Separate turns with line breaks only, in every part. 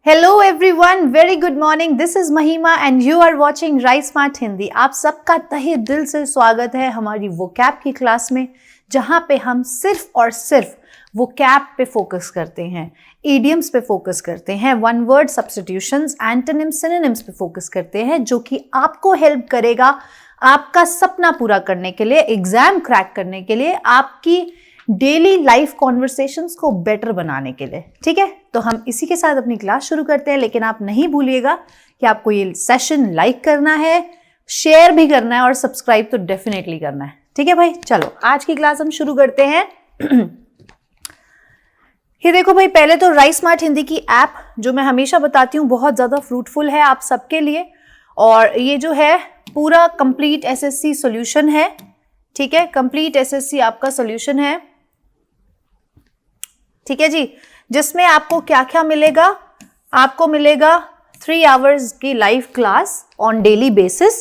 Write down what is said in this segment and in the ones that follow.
Hello everyone, very good morning. This is Mahima and you are watching Right Smart Hindi. आप सबका तहे दिल से स्वागत है हमारी वोकैब की क्लास में, जहां पे हम सिर्फ और सिर्फ वोकैब पे फोकस करते हैं, इडियम्स पे फोकस करते हैं, one word substitutions, antonyms, synonyms पे फोकस करते हैं, जो कि आपको हेल्प करेगा आपका सपना पूरा करने के लिए, एग्जाम क्रैक करने के लिए, आपकी डेली लाइफ कॉन्वर्सेशंस को बेटर बनाने के लिए। ठीक है, तो हम इसी के साथ अपनी क्लास शुरू करते हैं, लेकिन आप नहीं भूलिएगा कि आपको ये सेशन लाइक करना है, शेयर भी करना है और सब्सक्राइब तो डेफिनेटली करना है। ठीक है भाई, चलो आज की क्लास हम शुरू करते हैं। ये देखो भाई, पहले तो राइट स्मार्ट हिंदी की ऐप जो मैं हमेशा बताती हूँ बहुत ज़्यादा फ्रूटफुल है आप सबके लिए, और ये जो है पूरा कंप्लीट एसएससी सॉल्यूशन है। ठीक है, कंप्लीट एसएससी आपका सॉल्यूशन है। ठीक है जी, जिसमें आपको क्या क्या मिलेगा? आपको मिलेगा 3 आवर्स की live class on daily basis,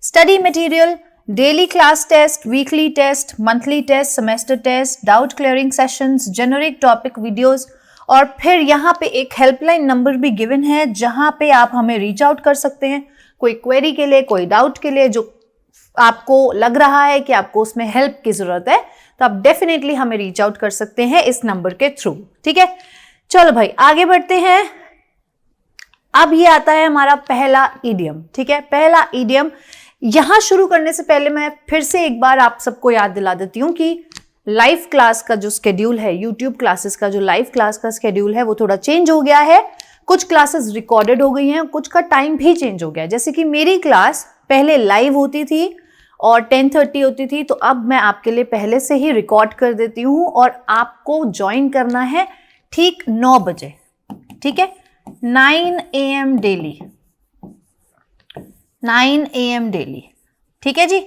study material, daily class test, weekly test, monthly test, semester test, doubt clearing sessions, generic topic videos, और फिर यहाँ पे एक हेल्पलाइन नंबर भी गिवन है जहां पे आप हमें रीच आउट कर सकते हैं कोई क्वेरी के लिए, कोई डाउट के लिए, जो आपको लग रहा है कि आपको उसमें हेल्प की जरूरत है, तो आप डेफिनेटली हमें रीच आउट कर सकते हैं इस नंबर के थ्रू। ठीक है, चलो भाई आगे बढ़ते हैं। अब ये आता है हमारा पहला इडियम। ठीक है, पहला इडियम। यहां शुरू करने से पहले मैं फिर से एक बार आप सबको याद दिला देती हूं कि लाइव क्लास का जो स्केड्यूल है, यूट्यूब क्लासेस का जो लाइव क्लास का स्केड्यूल है, वो थोड़ा चेंज हो गया है। कुछ क्लासेस रिकॉर्डेड हो गई हैं, कुछ का टाइम भी चेंज हो गया। जैसे कि मेरी क्लास पहले लाइव होती थी और 10:30 होती थी, तो अब मैं आपके लिए पहले से ही रिकॉर्ड कर देती हूँ और आपको ज्वाइन करना है ठीक 9 बजे। ठीक है, 9 AM डेली, 9 AM डेली। ठीक है जी,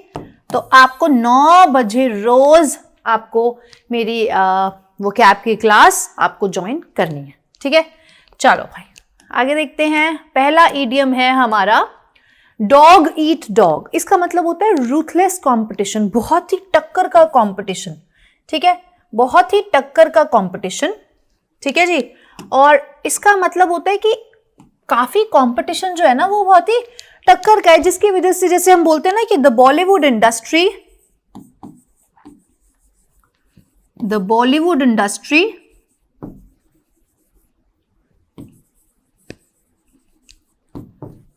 तो आपको 9 बजे रोज आपको मेरी वोकैब की क्लास आपको ज्वाइन करनी है। ठीक है, चलो भाई आगे देखते हैं। पहला इडियम है हमारा डॉग ईट डॉग। इसका मतलब होता है रूथलेस कंपटीशन, बहुत ही टक्कर का कंपटीशन। ठीक है, बहुत ही टक्कर का कंपटीशन। ठीक है जी, और इसका मतलब होता है कि काफी कंपटीशन जो है ना वो बहुत ही टक्कर का है, जिसकी वजह से जैसे हम बोलते हैं ना कि the Bollywood industry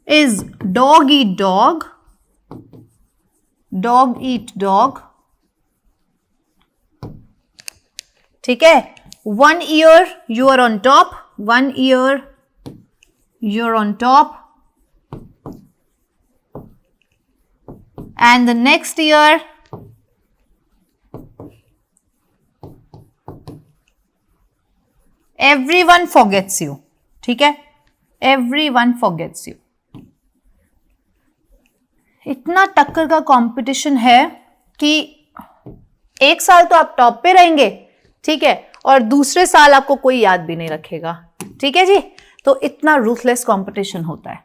is dog eat dog, dog eat dog. ठीक है, 1 year you are on top, 1 year you're on top, and the next year everyone forgets you. ठीक है, everyone forgets you. इतना टक्कर का कंपटीशन है कि एक साल तो आप टॉप पे रहेंगे, ठीक है, और दूसरे साल आपको कोई याद भी नहीं रखेगा। ठीक है जी, तो इतना रूथलेस कंपटीशन होता है।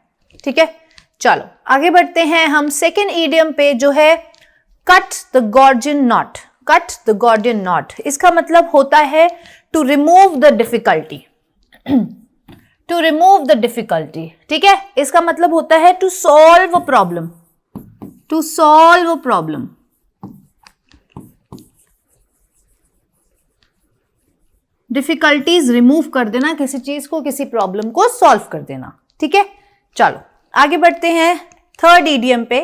ठीक है, चलो आगे बढ़ते हैं हम सेकेंड इडियम पे, जो है cut the Gordian knot. Cut the Gordian knot, इसका मतलब होता है to remove the difficulty, to remove the difficulty. ठीक है, इसका मतलब होता है to solve a problem, to solve a problem. Difficulties remove कर देना, किसी चीज को, किसी प्रॉब्लम को सॉल्व कर देना। ठीक है, चलो आगे बढ़ते हैं थर्ड इडियम पे,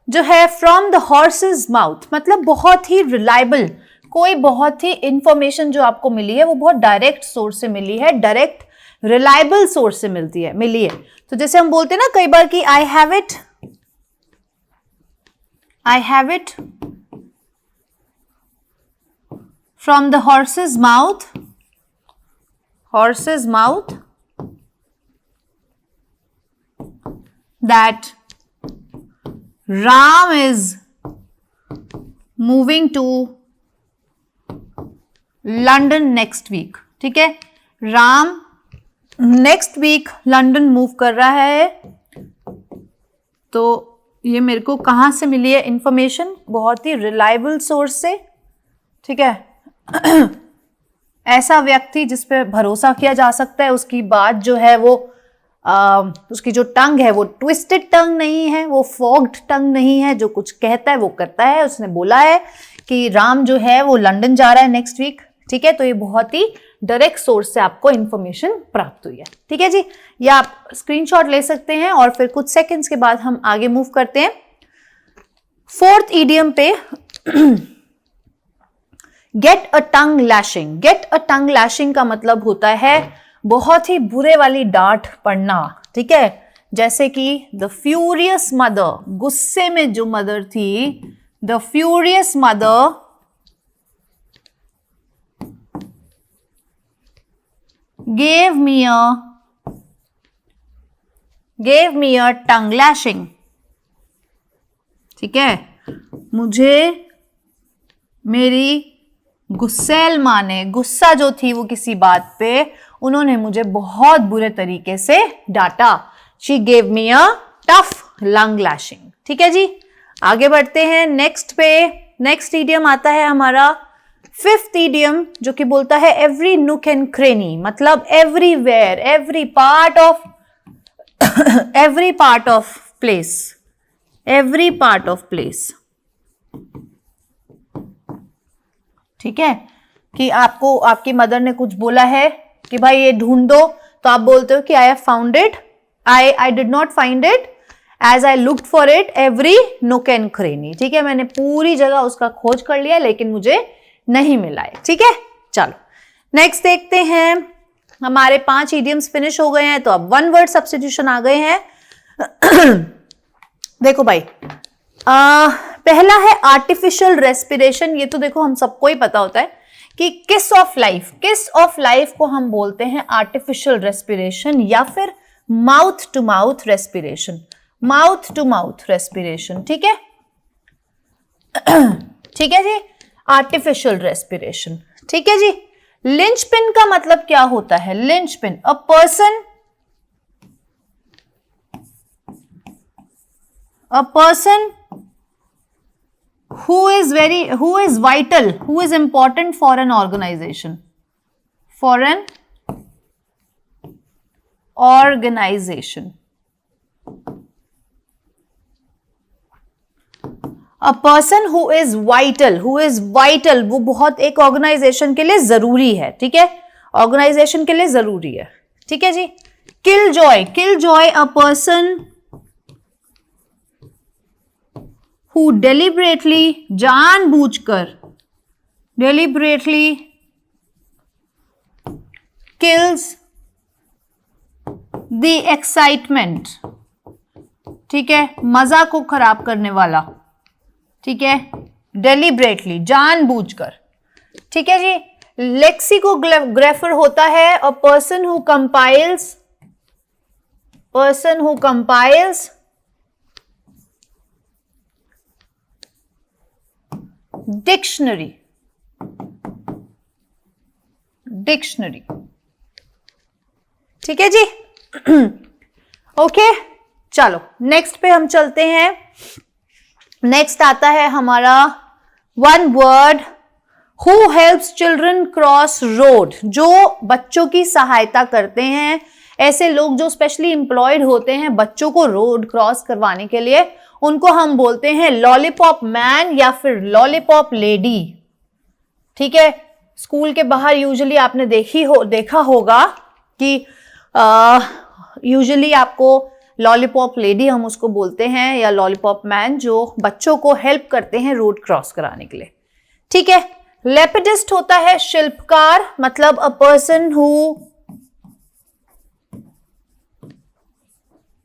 जो है फ्रॉम द हॉर्सेस माउथ। मतलब बहुत ही रिलायबल, कोई बहुत ही इंफॉर्मेशन जो आपको मिली है वो बहुत डायरेक्ट सोर्स से मिली है, डायरेक्ट रिलायबल सोर्स से मिली है। तो जैसे हम बोलते हैं ना कई बार कि I have it from the horse's mouth, that Ram is moving to London next week. ठीक है, Ram next week London move कर रहा है। तो ये मेरे को कहाँ से मिली है इंफॉर्मेशन? बहुत ही रिलायबल सोर्स से। ठीक है, ऐसा व्यक्ति जिस पे भरोसा किया जा सकता है, उसकी बात जो है वो उसकी जो टंग है वो ट्विस्टेड टंग नहीं है, वो फॉग्ड टंग नहीं है, जो कुछ कहता है वो करता है। उसने बोला है कि राम जो है वो लंदन जा रहा है नेक्स्ट वीक, ठीक है। तो ये बहुत ही डायरेक्ट सोर्स से आपको इंफॉर्मेशन प्राप्त हुई है, ठीक है जी। या आप स्क्रीनशॉट ले सकते हैं और फिर कुछ सेकंड्स के बाद हम आगे मूव करते हैं फोर्थ ईडियम पे। Get a tongue lashing. Get a tongue lashing का मतलब होता है बहुत ही बुरे वाली डांट पड़ना, ठीक है। जैसे कि द फ्यूरियस मदर, गुस्से में जो मदर थी, the furious mother gave me a tongue lashing, ठीक है। मुझे मेरी गुस्सैल माँ ने, गुस्सा जो थी वो किसी बात पे, उन्होंने मुझे बहुत बुरे तरीके से डांटा। She gave me a tough tongue lashing, ठीक है जी। आगे बढ़ते हैं नेक्स्ट पे। नेक्स्ट ईडियम आता है हमारा फिफ्थ ईडियम, जो कि बोलता है एवरी नूक एंड क्रेनी, मतलब everywhere, every part of every part of place, every part of place, ठीक है। कि आपको आपकी मदर ने कुछ बोला है कि भाई ये ढूंढ दो, तो आप बोलते हो कि I have found it, I did not find it as I looked for it every nook and cranny, ठीक है। मैंने पूरी जगह उसका खोज कर लिया लेकिन मुझे नहीं मिला है, ठीक है। चलो नेक्स्ट देखते हैं। हमारे 5 इडियम्स फिनिश हो गए हैं, तो अब 1 वर्ड सब्स्टिट्यूशन आ गए हैं। देखो भाई, पहला है आर्टिफिशियल रेस्पिरेशन। ये तो देखो हम सबको ही पता होता है कि kiss of life, kiss of life को हम बोलते हैं आर्टिफिशियल रेस्पिरेशन या फिर mouth to mouth respiration, mouth to mouth respiration, ठीक है। ठीक है जी, आर्टिफिशियल रेस्पिरेशन, ठीक है जी। लिंचपिन का मतलब क्या होता है? Linchpin, a person who is vital, who is important for an organization, for an organization, a person who is vital, वो बहुत एक ऑर्गेनाइजेशन के लिए जरूरी है, ठीक है। ऑर्गेनाइजेशन के लिए जरूरी है, ठीक है जी। Killjoy, a person who deliberately, जानबूझकर, deliberately kills the excitement, ठीक है, मजा को खराब करने वाला, ठीक है, deliberately, जानबूझकर, ठीक है जी। लेक्सिकोग्राफर होता है a person who compiles dictionary, ठीक है जी। ओके, चलो नेक्स्ट पे हम चलते हैं। नेक्स्ट आता है हमारा 1 word, who helps children cross road, जो बच्चों की सहायता करते हैं। ऐसे लोग जो स्पेशली एम्प्लॉयड होते हैं बच्चों को रोड क्रॉस करवाने के लिए, उनको हम बोलते हैं लॉलीपॉप मैन या फिर लॉलीपॉप लेडी, ठीक है। स्कूल के बाहर यूजुअली आपने देखा होगा कि यूजुअली आपको लॉलीपॉप लेडी हम उसको बोलते हैं, या लॉलीपॉप मैन, जो बच्चों को हेल्प करते हैं रोड क्रॉस कराने के लिए, ठीक है। लेपिडिस्ट होता है शिल्पकार, मतलब अ पर्सन हु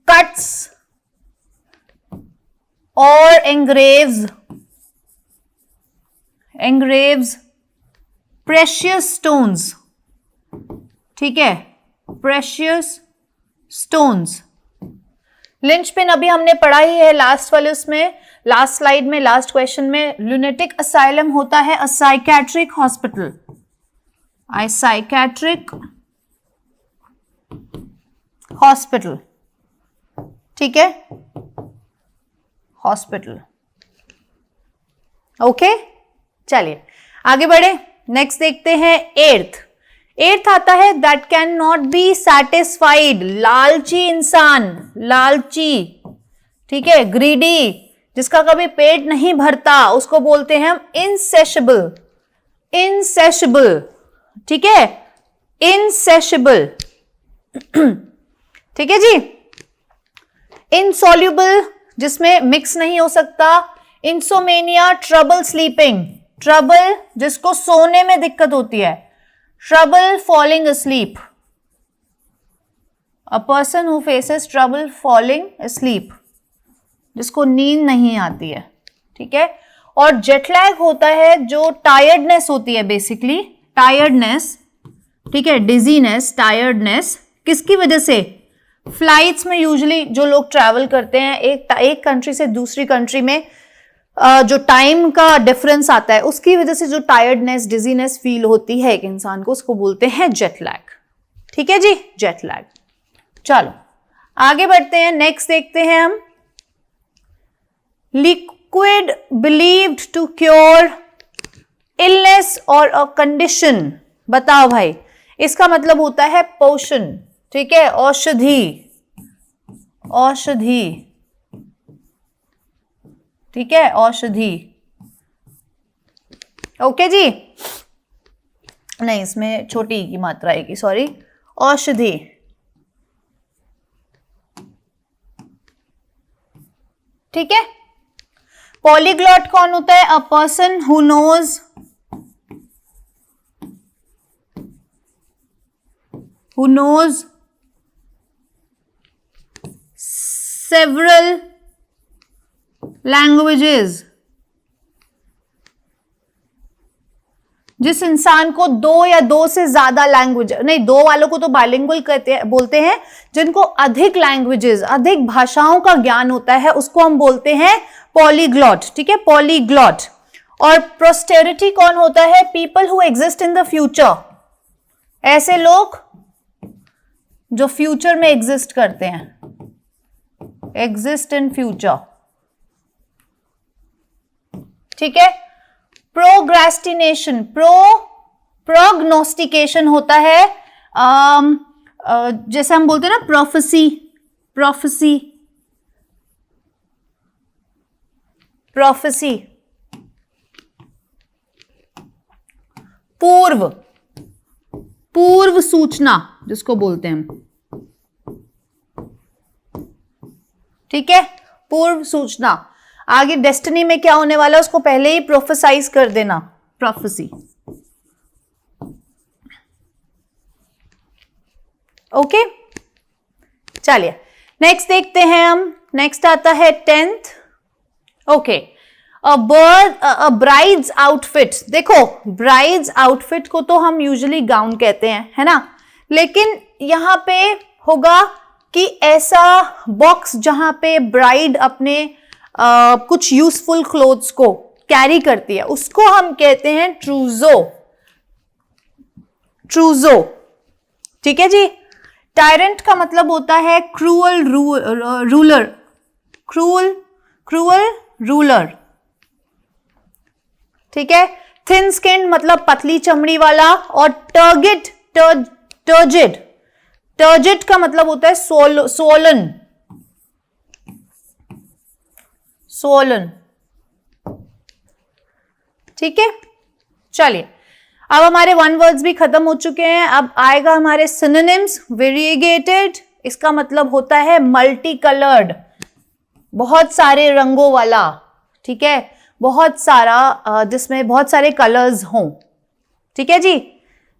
कट्स और engraves precious stones, ठीक है, precious stones। लिंचपिन अभी हमने पढ़ा ही है लास्ट वाले उसमें, लास्ट स्लाइड में, लास्ट क्वेश्चन में। लुनेटिक असाइलम होता है अ साइकेट्रिक हॉस्पिटल, साइकेट्रिक हॉस्पिटल, ठीक है, हॉस्पिटल। ओके, चलिए आगे बढ़े। नेक्स्ट देखते हैं 8th, 8th आता है that can not be satisfied, लालची इंसान, लालची, ठीक है, ग्रीडी, जिसका कभी पेट नहीं भरता, उसको बोलते हैं हम इनसेशेबल, इनसेशेबल, ठीक है, इनसेशेबल, ठीक है जी। इनसॉल्युबल, जिसमें मिक्स नहीं हो सकता। इंसोमेनिया, ट्रबल स्लीपिंग, ट्रबल जिसको सोने में दिक्कत होती है, trouble falling asleep, a person who faces trouble falling asleep, जिसको नींद नहीं आती है, ठीक है। और जेटलैग होता है जो टायर्डनेस होती है, बेसिकली टायर्डनेस, ठीक है, डिजीनेस, टायर्डनेस, किसकी वजह से? फ्लाइट्स में यूजुअली जो लोग ट्रैवल करते हैं एक कंट्री से दूसरी कंट्री में जो टाइम का डिफरेंस आता है, उसकी वजह से जो टायर्डनेस, डिजीनेस फील होती है एक इंसान को, उसको बोलते हैं जेट लैग, ठीक है जी, जेट लैग। चलो आगे बढ़ते हैं, नेक्स्ट देखते हैं हम, liquid believed to cure illness और अ कंडीशन, बताओ भाई, इसका मतलब होता है पोशन, ठीक है, औषधि, औषधि, ठीक है, औषधि, ओके जी, नहीं इसमें छोटी की मात्रा आएगी, सॉरी, औषधि, ठीक है। पॉलीग्लॉट कौन होता है? A person who knows, who knows several languages, जिस इंसान को दो या दो से ज्यादा लैंग्वेज, नहीं दो वालों को तो बाइलिंगुअल कहते हैं, बोलते हैं, जिनको अधिक लैंग्वेजेस, अधिक भाषाओं का ज्ञान होता है, उसको हम बोलते हैं पॉलीग्लॉट, ठीक है, पॉलीग्लॉट। और प्रोस्टेरिटी कौन होता है? People who exist in the future, ऐसे लोग जो फ्यूचर में एग्जिस्ट करते हैं, एग्जिस्ट इन फ्यूचर, ठीक है। प्रोग्रेस्टिनेशन, प्रोग्नोस्टिकेशन होता है, जैसे हम बोलते हैं ना प्रोफेसी, प्रोफेसी, प्रोफेसी, पूर्व, पूर्व सूचना जिसको बोलते हैं, ठीक है, पूर्व सूचना। आगे डेस्टिनी में क्या होने वाला है उसको पहले ही प्रोफेसाइज कर देना, प्रोफेसी, ओके। चलिए नेक्स्ट देखते हैं हम, नेक्स्ट आता है 10th, ओके, अ ब्राइड्स आउटफिट। देखो ब्राइड्स आउटफिट को तो हम यूजुअली गाउन कहते हैं, है ना, लेकिन यहां पे होगा कि ऐसा बॉक्स जहां पे ब्राइड अपने कुछ यूजफुल क्लोथ्स को कैरी करती है, उसको हम कहते हैं ट्रूजो, ट्रूजो, ठीक है जी। टायरेंट का मतलब होता है क्रूअल रूलर, क्रूअल रूलर, ठीक है। थिन स्किन मतलब पतली चमड़ी वाला, और टर्गिट, टर्जिड, टर्जिड का मतलब होता है सोलन, सोलन, ठीक है। चलिए अब हमारे वन वर्ड्स भी खत्म हो चुके हैं, अब आएगा हमारे सिनोनिम्स। वेरिएगेटेड, इसका मतलब होता है मल्टी कलर्ड, बहुत सारे रंगों वाला, ठीक है, बहुत सारा, जिसमें बहुत सारे कलर्स हों, ठीक है जी।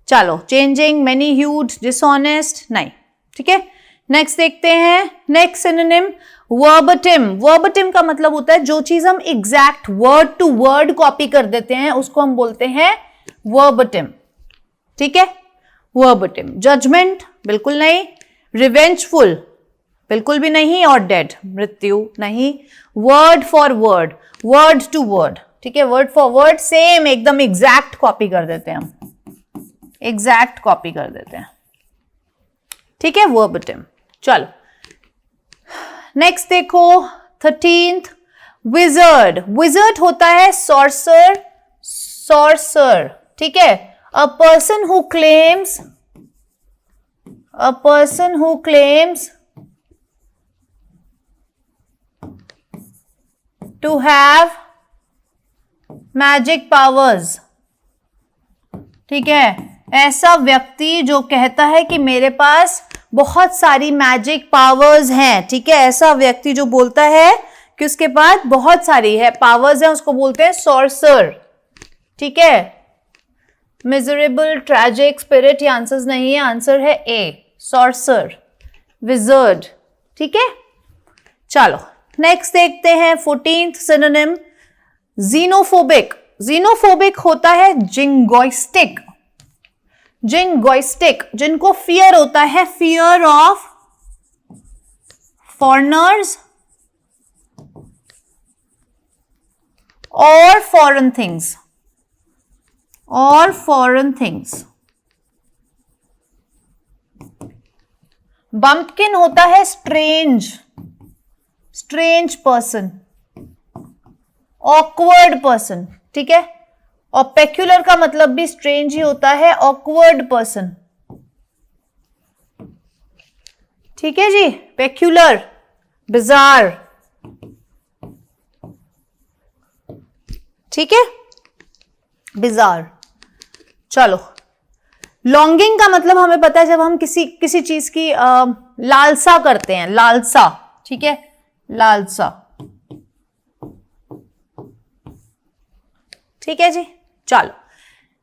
चलो चेंजिंग, मेनी ह्यूड, डिसऑनेस्ट, नहीं, ठीक है। नेक्स्ट देखते हैं, नेक्स्ट सिनोनिम वर्बटिम। वर्बटिम का मतलब होता है जो चीज हम exact word to word copy कर देते हैं उसको हम बोलते हैं वर्बटिम, ठीक है, वर्बटिम। जजमेंट बिल्कुल नहीं, रिवेंजफुल बिल्कुल भी नहीं, और डेड मृत्यु नहीं। Word for word, word to word, ठीक है, वर्ड फॉर वर्ड सेम एकदम एग्जैक्ट कॉपी कर देते हैं हम, एग्जैक्ट कॉपी कर देते हैं, ठीक है, वर्बटिम। चलो नेक्स्ट देखो 13th, विजर्ड। विजर्ड होता है सॉर्सर, सॉर्सर, ठीक है, A person who claims to have magic powers. ठीक है, ऐसा व्यक्ति जो कहता है कि मेरे पास बहुत सारी मैजिक पावर्स हैं. ठीक है, ऐसा व्यक्ति जो बोलता है कि उसके पास बहुत सारी है पावर्स हैं, उसको बोलते हैं सॉर्सर. ठीक है, मिजरेबल, ट्रैजिक, स्पिरिट, ये आंसर्स नहीं है. आंसर है ए, सॉर्सर, विजर्ड. ठीक है, चलो नेक्स्ट देखते हैं 14th सिनोनिम, जीनोफोबिक. जीनोफोबिक होता है जिंगोइस्टिक. जिंगोइस्टिक, जिनको फियर होता है, फियर ऑफ फॉरेनर्स और फॉरेन थिंग्स, और फॉरेन थिंग्स. बम्पकिन होता है strange, strange person, awkward person. ठीक है, और पेक्यूलर का मतलब भी स्ट्रेंज ही होता है, ऑकवर्ड पर्सन. ठीक है जी, पेक्यूलर, बिजार. ठीक है, बिजार. चलो, लॉन्गिंग का मतलब हमें पता है जब हम किसी चीज की लालसा करते हैं, लालसा. ठीक है, लालसा. ठीक है जी, चलो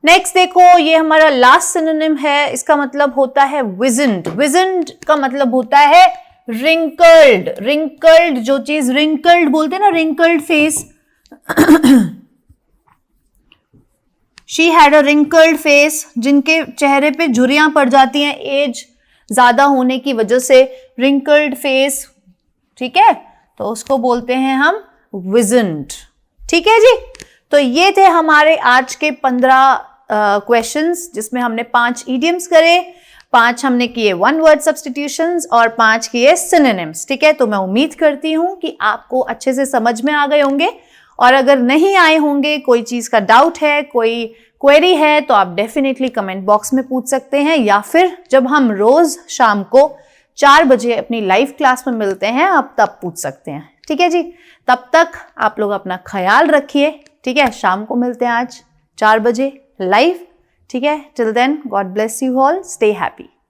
नेक्स्ट देखो, ये हमारा लास्ट सिनोनिम है. इसका मतलब होता है विजन्ड. विजन्ड का मतलब होता है रिंकल्ड. रिंकल्ड, जो चीज रिंकल्ड बोलते हैं ना, wrinkled face. She had a wrinkled face, जिनके चेहरे पे झुर्रियां पड़ जाती हैं एज ज्यादा होने की वजह से, रिंकल्ड फेस. ठीक है, तो उसको बोलते हैं हम विजन्ड. ठीक है जी, तो ये थे हमारे आज के 15 क्वेश्चंस, जिसमें हमने 5 इडियम्स करे, 5 हमने किए वन वर्ड सब्स्टिट्यूशंस और 5 किए सिनोनिम्स. ठीक है, तो मैं उम्मीद करती हूं कि आपको अच्छे से समझ में आ गए होंगे. और अगर नहीं आए होंगे, कोई चीज का डाउट है, कोई क्वेरी है, तो आप डेफिनेटली कमेंट बॉक्स में पूछ सकते हैं, या फिर जब हम रोज शाम को 4 बजे अपनी लाइव क्लास में मिलते हैं, आप तब पूछ सकते हैं. ठीक है जी, तब तक आप लोग अपना ख्याल रखिए. ठीक है, शाम को मिलते हैं आज 4 बजे लाइव. ठीक है, till then God bless you all, stay happy.